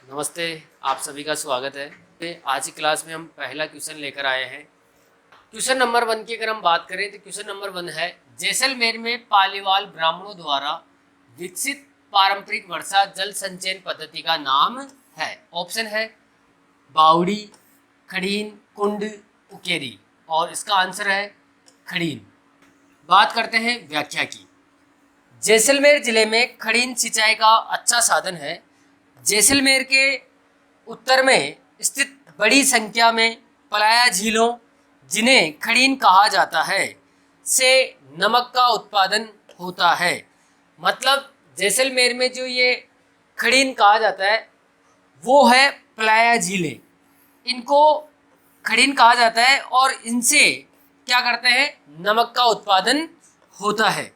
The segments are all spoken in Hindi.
नमस्ते, आप सभी का स्वागत है। आज की क्लास में हम पहला क्वेश्चन लेकर आए हैं। क्वेश्चन नंबर 1 की अगर हम बात करें तो क्वेश्चन नंबर 1 है, जैसलमेर में पालीवाल ब्राह्मणों द्वारा विकसित पारंपरिक वर्षा जल संचयन पद्धति का नाम है। ऑप्शन है बावड़ी, खड़ीन, कुंड, उकेरी और इसका आंसर है खड़ीन। बात करते हैं व्याख्या की। जैसलमेर जिले में खड़ीन सिंचाई का अच्छा साधन है। जैसलमेर के उत्तर में स्थित बड़ी संख्या में पलाया झीलों, जिन्हें खड़ीन कहा जाता है, से नमक का उत्पादन होता है। मतलब जैसलमेर में जो ये खड़ीन कहा जाता है वो है पलाया झीलें, इनको खड़ीन कहा जाता है और इनसे क्या करते हैं, नमक का उत्पादन होता है।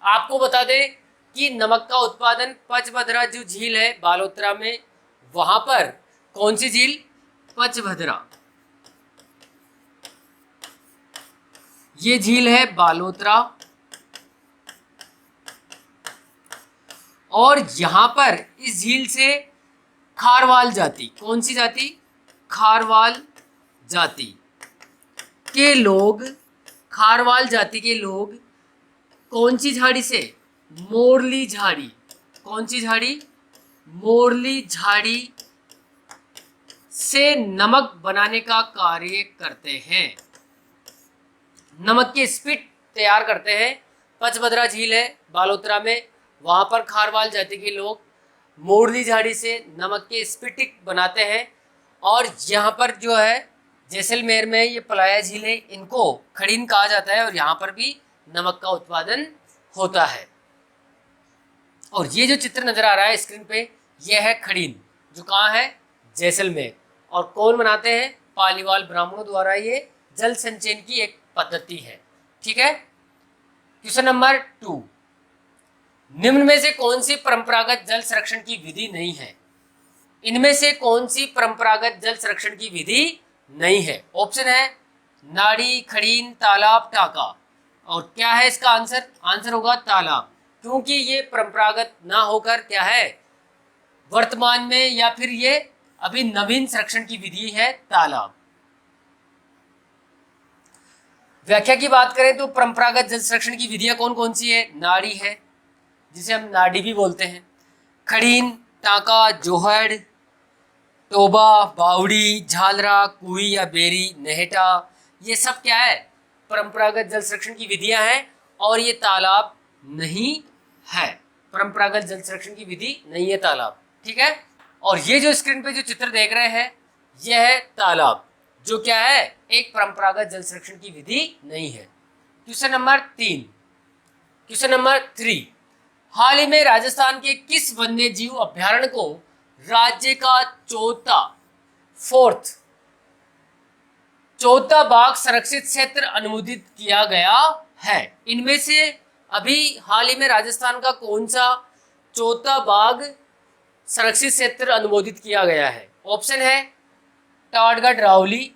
आपको बता दें कि नमक का उत्पादन पचभद्रा जो झील है बालोतरा में, वहां पर कौन सी झील, पचभद्रा, ये झील है बालोतरा। और यहां पर इस झील से खारवाल जाति, कौन सी जाति, खारवाल जाति के लोग, खारवाल जाति के लोग कौन सी झाड़ी से, मोरली झाड़ी, कौन सी झाड़ी, मोरली झाड़ी से नमक बनाने का कार्य करते हैं। नमक की स्पिट तैयार करते हैं। पचभद्रा झील है बालोतरा में, वहां पर खारवाल जाति के लोग मोरली झाड़ी से नमक के स्पिटिक बनाते हैं। और यहाँ पर जो है जैसलमेर में ये पलाया झील है, इनको खड़ीन कहा जाता है और यहाँ पर भी नमक का उत्पादन होता है। और ये जो चित्र नजर आ रहा है स्क्रीन पे, ये है खड़ीन, जो कहाँ है, जैसलमेर। और कौन बनाते हैं, पालीवाल ब्राह्मणों द्वारा ये जल संचयन की एक पद्धति है। ठीक है। क्वेश्चन नंबर 2, निम्न में से कौन सी परंपरागत जल संरक्षण की विधि नहीं है। इनमें से कौन सी परंपरागत जल संरक्षण की विधि नहीं है। ऑप्शन है नाड़ी, खड़ीन, तालाब, टाका। और क्या है इसका आंसर, आंसर होगा तालाब, क्योंकि ये परंपरागत ना होकर क्या है, वर्तमान में या फिर ये अभी नवीन संरक्षण की विधि है तालाब। व्याख्या की बात करें तो परंपरागत जल संरक्षण की विधियां कौन कौन सी है, नाड़ी है जिसे हम नाड़ी भी बोलते हैं, खड़ीन, टाका, जोहड़, टोबा, बावड़ी, झालरा, कुई या बेरी, नहेटा, ये सब क्या है, परंपरागत जल संरक्षण की विधियां हैं। और ये तालाब नहीं है, परंपरागत जल संरक्षण की विधि नहीं है तालाब। ठीक है। और ये जो स्क्रीन पे जो चित्र देख रहे हैं, यह है तालाब, जो क्या है, एक परंपरागत जल संरक्षण की विधि नहीं है। क्वेश्चन नंबर 3, क्वेश्चन नंबर 3, हाल ही में राजस्थान के किस वन्य जीव अभ्यारण्य को राज्य का चौथा बाघ संरक्षित क्षेत्र अनुमोदित किया गया है। इनमें से अभी हाल ही में राजस्थान का कौन सा चौथा बाघ संरक्षित क्षेत्र अनुमोदित किया गया है। ऑप्शन है टाटगढ़ रावली,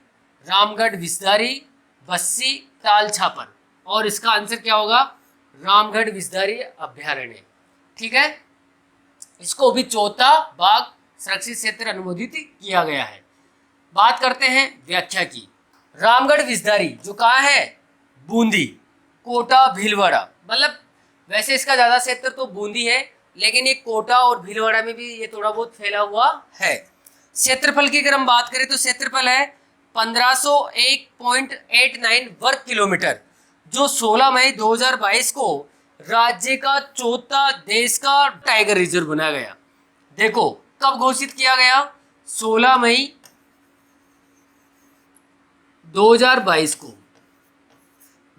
रामगढ़ विसदारी, बस्सी, ताल छापर। और इसका आंसर क्या होगा, रामगढ़ विसदारी अभ्यारण्य। ठीक है। इसको भी चौथा बाघ संरक्षित क्षेत्र अनुमोदित किया गया है। बात करते हैं व्याख्या की। रामगढ़ विसदारी जो कहाँ है, बूंदी, कोटा, भीलवाड़ा, मतलब वैसे इसका ज्यादा क्षेत्र तो बूंदी है, लेकिन ये कोटा और भीलवाड़ा में भी ये थोड़ा बहुत फैला हुआ है। क्षेत्रफल की अगर हम बात करें तो क्षेत्रफल है 1501.89 वर्ग किलोमीटर, जो 16 मई 2022 को राज्य का चौथा देश का टाइगर रिजर्व बनाया गया। देखो कब घोषित किया गया, 16 मई 2022 को।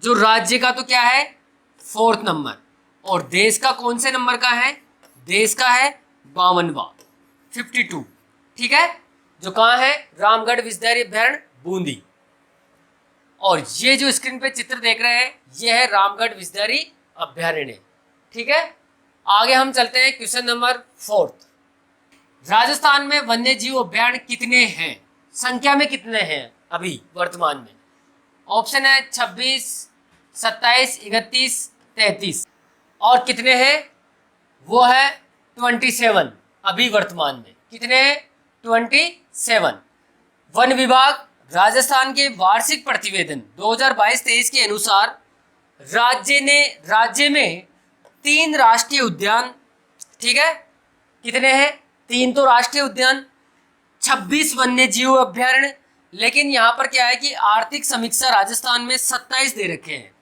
जो राज्य का तो क्या है, 4th नंबर, और देश का कौन से नंबर का है, देश का है 52वां, 52। ठीक है। जो कहाँ है, रामगढ़ विसदारी अभ्यारण्य, बूंदी। और ये जो स्क्रीन पे चित्र देख रहे हैं, ये है रामगढ़ विसदारी अभ्यारण्य। ठीक है। आगे हम चलते हैं क्वेश्चन नंबर 4। राजस्थान में वन्य जीव अभ्यारण्य कितने हैं, संख्या में कितने हैं अभी वर्तमान में। ऑप्शन है 26, 27, 31, 33। और कितने हैं, वो है 27 अभी वर्तमान में। कितने हैं, 27। वन विभाग राजस्थान के वार्षिक प्रतिवेदन 2022-23 के अनुसार राज्य में 3 राष्ट्रीय उद्यान, ठीक है, कितने हैं? 3 तो राष्ट्रीय उद्यान, 26 वन्य जीव अभ्यारण्य, लेकिन यहाँ पर क्या है कि आर्थिक समीक्षा राजस्थान में 27 दे रखे हैं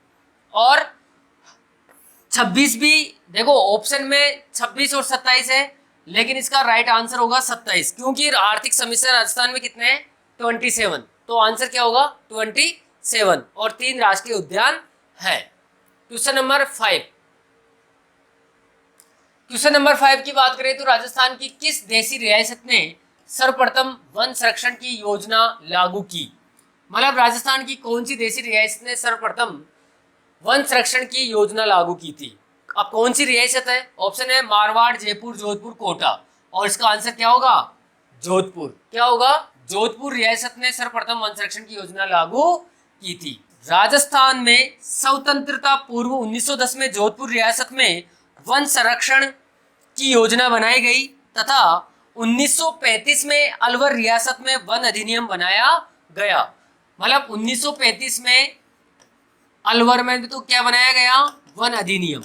और 26 भी देखो ऑप्शन में 26 और 27 है, लेकिन इसका राइट आंसर होगा 27 क्योंकि आर्थिक समीक्षा राजस्थान में कितने हैं? 27। तो आंसर क्या होगा? 27 और 3 राष्ट्रीय उद्यान है। Question number 5। क्वेश्चन नंबर 5 की बात करें तो राजस्थान की किस देशी रियासत ने सर्वप्रथम वन संरक्षण की योजना लागू की? मतलब राजस्थान की कौन सी देशी रियासत ने सर्वप्रथम वन संरक्षण की योजना लागू की थी? अब कौन सी रियासत है? ऑप्शन है मारवाड़, जयपुर, जोधपुर, कोटा, और इसका आंसर क्या होगा? जोधपुर। क्या होगा? जोधपुर रियासत ने सर्वप्रथम वन संरक्षण की योजना लागू की थी। राजस्थान में स्वतंत्रता पूर्व 1910 में जोधपुर रियासत में वन संरक्षण की योजना बनाई गई तथा 1935 में अलवर रियासत में वन अधिनियम बनाया गया। मतलब 1935 में अलवर में भी तो क्या बनाया गया? वन अधिनियम।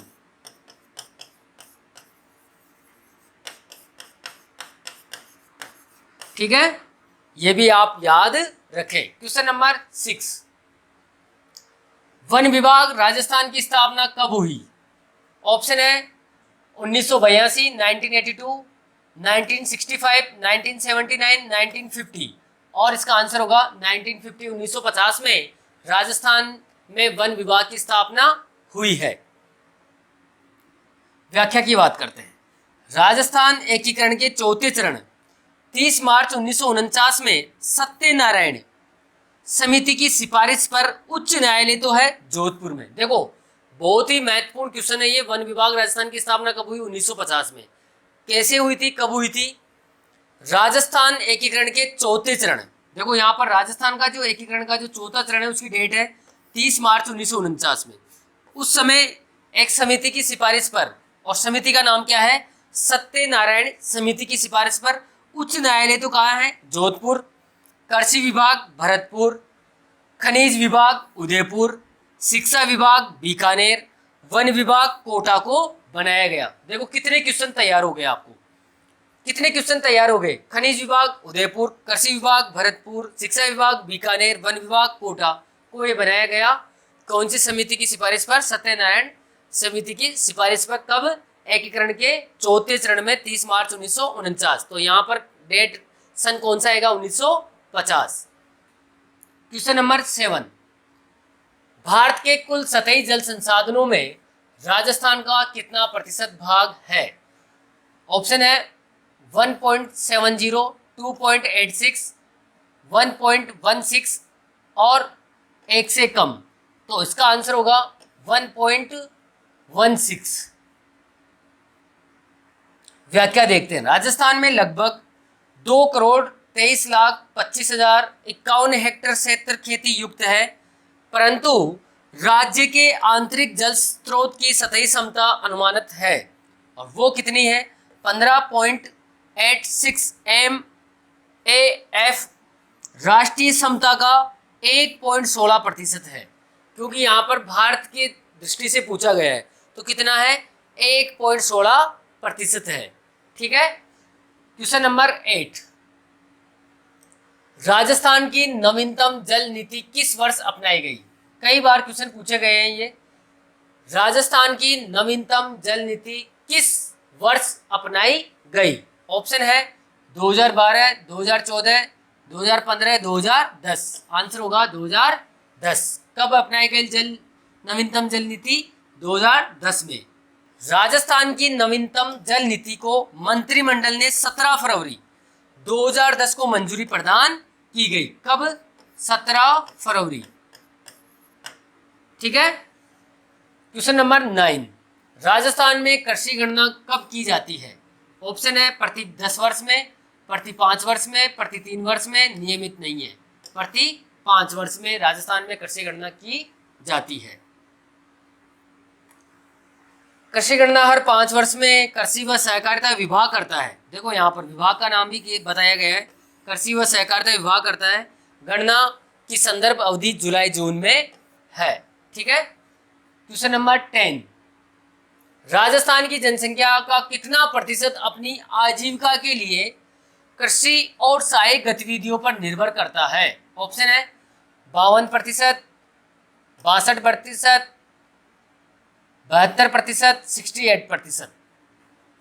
ठीक है, ये भी आप याद रखें। Question number 6। वन विभाग राजस्थान की स्थापना कब हुई? ऑप्शन है 1982, 1982, 1965, 1979, 1950, और इसका आंसर होगा 1950। 1950 में राजस्थान में वन विभाग की स्थापना हुई है। व्याख्या की बात करते हैं। राजस्थान एकीकरण के चौथे चरण 30 मार्च 1949 में सत्यनारायण समिति की सिफारिश पर उच्च न्यायालय तो है जोधपुर में। देखो बहुत ही महत्वपूर्ण क्वेश्चन है ये। वन विभाग राजस्थान की स्थापना कब हुई? 1950 में। कैसे हुई थी? कब हुई थी? राजस्थान एकीकरण के चौथे चरण, देखो यहाँ पर राजस्थान का जो एकीकरण का जो चौथा चरण है उसकी डेट है 30 मार्च 1949 में। उस समय एक समिति की सिफारिश पर, और समिति का नाम क्या है? सत्यनारायण समिति की सिफारिश पर उच्च न्यायालय तो कहाँ है? जोधपुर। कृषि विभाग भरतपुर, खनिज विभाग उदयपुर, शिक्षा विभाग बीकानेर, वन विभाग कोटा को बनाया गया। देखो कितने क्वेश्चन तैयार हो गए आपको, कितने क्वेश्चन तैयार हो गए? खनिज विभाग उदयपुर, कृषि विभाग भरतपुर, शिक्षा विभाग बीकानेर, वन विभाग कोटा को ये बनाया गया। कौन सी समिति की सिफारिश पर? सत्यनारायण समिति की सिफारिश पर। कब? एकीकरण के चौथे चरण में 30 मार्च 1949। तो यहाँ पर डेट सन कौन सा आएगा? 1950। Question number 7। भारत के कुल सतही जल संसाधनों में राजस्थान का कितना प्रतिशत भाग है? ऑप्शन है 1.70, 2.86, 1.16 और 1 से कम। तो इसका आंसर होगा 1.16। व्याख्या देखते हैं। राजस्थान में लगभग 2,23,25,051 हेक्टेयर क्षेत्र खेती युक्त है, परंतु राज्य के आंतरिक जल स्रोत की सतही क्षमता अनुमानित है, और वो कितनी है? 15.86 MAF राष्ट्रीय क्षमता का 1.16% है। क्योंकि यहाँ पर भारत की दृष्टि से पूछा गया है तो कितना है? 1.16% है। ठीक है। Question number 8। राजस्थान की नवीनतम जल नीति किस वर्ष अपनाई गई? कई बार क्वेश्चन पूछे गए हैं ये। राजस्थान की नवीनतम जल नीति किस वर्ष अपनाई गई? ऑप्शन है 2012, 2014, 2015, 2010। आंसर होगा 2010। कब अपनाई गई नवीनतम जल नीति? 2010 में। राजस्थान की नवीनतम जल नीति को मंत्रिमंडल ने 17 फरवरी 2010 को मंजूरी प्रदान की गई। कब? 17 फरवरी। ठीक है। Question number 9। राजस्थान में कृषि गणना कब की जाती है? ऑप्शन है प्रति 10 वर्ष में, प्रति 5 वर्ष में, प्रति 3 वर्ष में, नियमित नहीं है। प्रति 5 वर्ष में राजस्थान में कृषि गणना की जाती है। कृषि गणना हर 5 वर्ष में कृषि व सहकारिता विभाग करता है। देखो यहाँ पर विभाग का नाम भी बताया गया है, कृषि व सहकारिता विभाग करता है। गणना की संदर्भ अवधि जुलाई जून में है। ठीक है। क्वेश्चन नंबर 10, राजस्थान की जनसंख्या का कितना प्रतिशत अपनी आजीविका के लिए कृषि और सहायक गतिविधियों पर निर्भर करता है? ऑप्शन है 52%, 62%, 72%, 68%,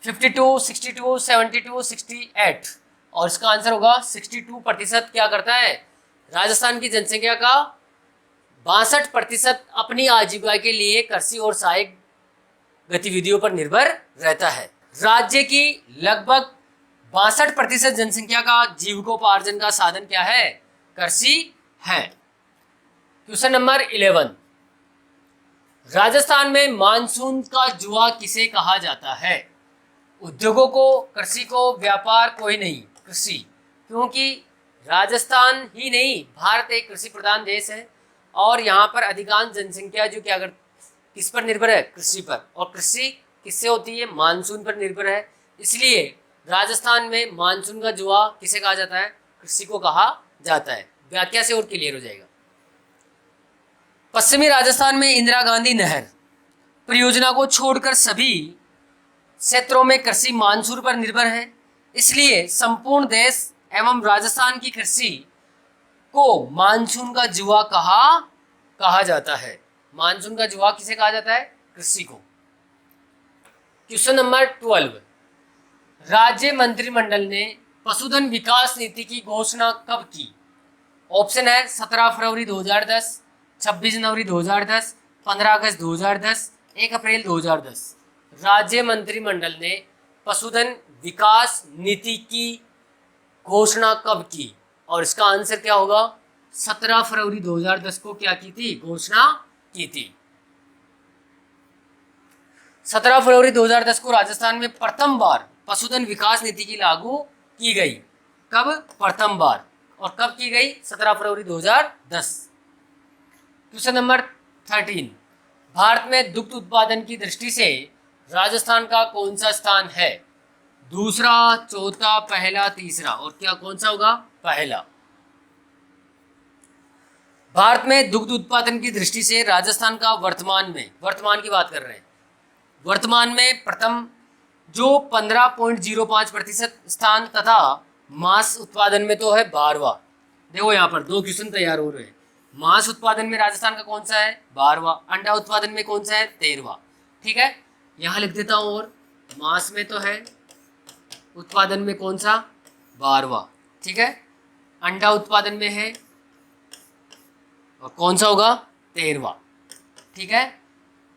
52, 62, 72, 68 और इसका आंसर होगा 62% क्या करता है? राजस्थान की जनसंख्या का 62% अपनी आजीविका के लिए कृषि और सहायक गतिविधियों पर निर्भर रहता है। राज्य की लगभग 62% जनसंख्या का जीविकोपार्जन का साधन क्या है? कृषि है। क्वेश्चन नंबर 11, राजस्थान में मानसून का जुआ किसे कहा जाता है? उद्योगों को, कृषि को, व्यापार को ही नहीं, कृषि, क्योंकि राजस्थान ही नहीं भारत एक कृषि प्रधान देश है और यहाँ पर अधिकांश जनसंख्या जो क्या कर किस पर निर्भर है? कृषि पर। और कृषि किससे होती है? मानसून पर निर्भर है। इसलिए राजस्थान में मानसून का जुआ किसे कहा जाता है? कृषि को कहा जाता है। व्याख्या से और क्लियर हो जाएगा। पश्चिमी राजस्थान में इंदिरा गांधी नहर परियोजना को छोड़कर सभी क्षेत्रों में कृषि मानसून पर निर्भर है। इसलिए संपूर्ण देश एवं राजस्थान की कृषि को मानसून का जुआ कहा जाता है। मानसून का जुआ किसे कहा जाता है? कृषि को। क्वेश्चन नंबर 12, राज्य मंत्रिमंडल ने पशुधन विकास नीति की घोषणा कब की? ऑप्शन है 17 फरवरी 2010, 26 जनवरी 2010, 15 अगस्त 2010, 1 अप्रैल 2010। राज्य मंत्रिमंडल ने पशुधन विकास नीति की घोषणा कब की? और इसका आंसर क्या होगा? 17 फरवरी 2010 को क्या की थी? घोषणा की थी। 17 फरवरी 2010 को राजस्थान में प्रथम बार पशुधन विकास नीति की लागू की गई। कब? प्रथम बार। और कब की गई? 17 फरवरी 2010। क्वेश्चन नंबर 13, भारत में दुग्ध उत्पादन की दृष्टि से राजस्थान का कौन सा स्थान है? दूसरा, चौथा, पहला, तीसरा और क्या कौन सा होगा? पहला। भारत में दुग्ध उत्पादन की दृष्टि से राजस्थान का वर्तमान की बात कर रहे हैं, वर्तमान में प्रथम जो 15.05% स्थान तथा मांस उत्पादन में तो है 12वां। देखो यहाँ पर 2 क्वेश्चन तैयार हो रहे हैं। मांस उत्पादन में राजस्थान का कौन सा है? 12वां। अंडा उत्पादन में कौन सा है? 13वां। ठीक है, यहाँ लिख देता हूँ। और मांस में तो है, उत्पादन में कौन सा? 12वां। ठीक है, अंडा उत्पादन में है और कौन सा होगा? 13वां। ठीक है,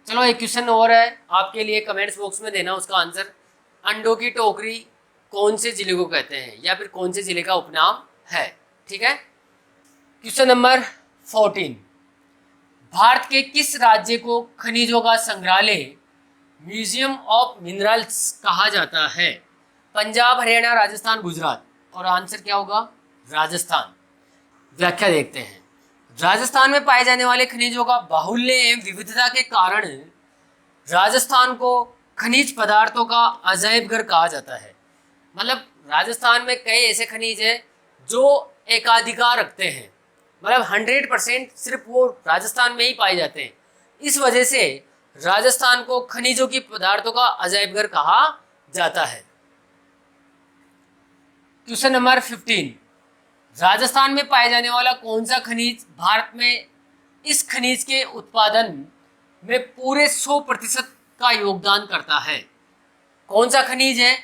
चलो एक क्वेश्चन और है आपके लिए, कमेंट्स बॉक्स में देना उसका आंसर। अंडों की टोकरी कौन से जिले को कहते हैं या फिर कौन से जिले का उपनाम है? ठीक है। क्वेश्चन नंबर 14, भारत के किस राज्य को खनिजों का संग्रहालय म्यूजियम ऑफ मिनरल्स कहा जाता है? पंजाब, हरियाणा, राजस्थान, गुजरात। और आंसर क्या होगा? राजस्थान। व्याख्या देखते हैं। राजस्थान में पाए जाने वाले खनिजों का बाहुल्य एवं विविधता के कारण राजस्थान को खनिज पदार्थों का अजायब घर कहा जाता है। मतलब राजस्थान में कई ऐसे खनिज हैं जो एकाधिकार रखते हैं, मतलब 100% सिर्फ वो राजस्थान में ही पाए जाते हैं। इस वजह से राजस्थान को खनिजों की पदार्थों का अजायब घर कहा जाता है। क्वेश्चन नंबर 15, राजस्थान में पाए जाने वाला कौन सा खनिज भारत में इस खनिज के उत्पादन में पूरे 100% का योगदान करता है? कौन सा खनिज है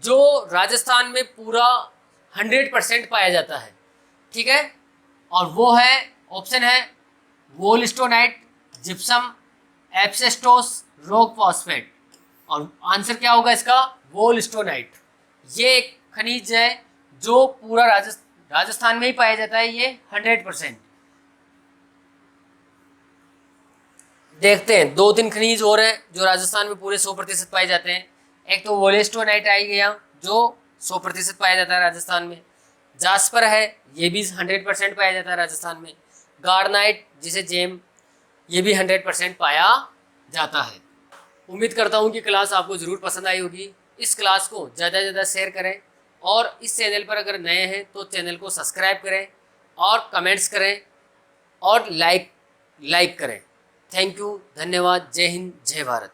जो राजस्थान में पूरा 100% पाया जाता है? ठीक है, और वो है, ऑप्शन है वोलस्टोनाइट, जिप्सम, एब्सेस्टोस, रॉक फॉस्फेट। और आंसर क्या होगा इसका? वोलस्टोनाइट। ये एक खनिज है जो पूरा राजस्थान में ही पाया जाता है, ये 100%। देखते हैं 2-3 खनिज और हैं जो राजस्थान में पूरे 100% पाए जाते हैं। एक तो वोलेस्टोनाइट आई गया जो 100% पाया जाता है राजस्थान में। जास्पर है, ये भी 100% पाया जाता है राजस्थान में। गार्नाइट जिसे जेम, ये भी 100% पाया जाता है। उम्मीद करता हूँ कि क्लास आपको ज़रूर पसंद आई होगी। इस क्लास को ज़्यादा से ज़्यादा शेयर करें और इस चैनल पर अगर नए हैं तो चैनल को सब्सक्राइब करें और कमेंट्स करें और लाइक करें। थैंक यू, धन्यवाद, जय हिंद, जय भारत।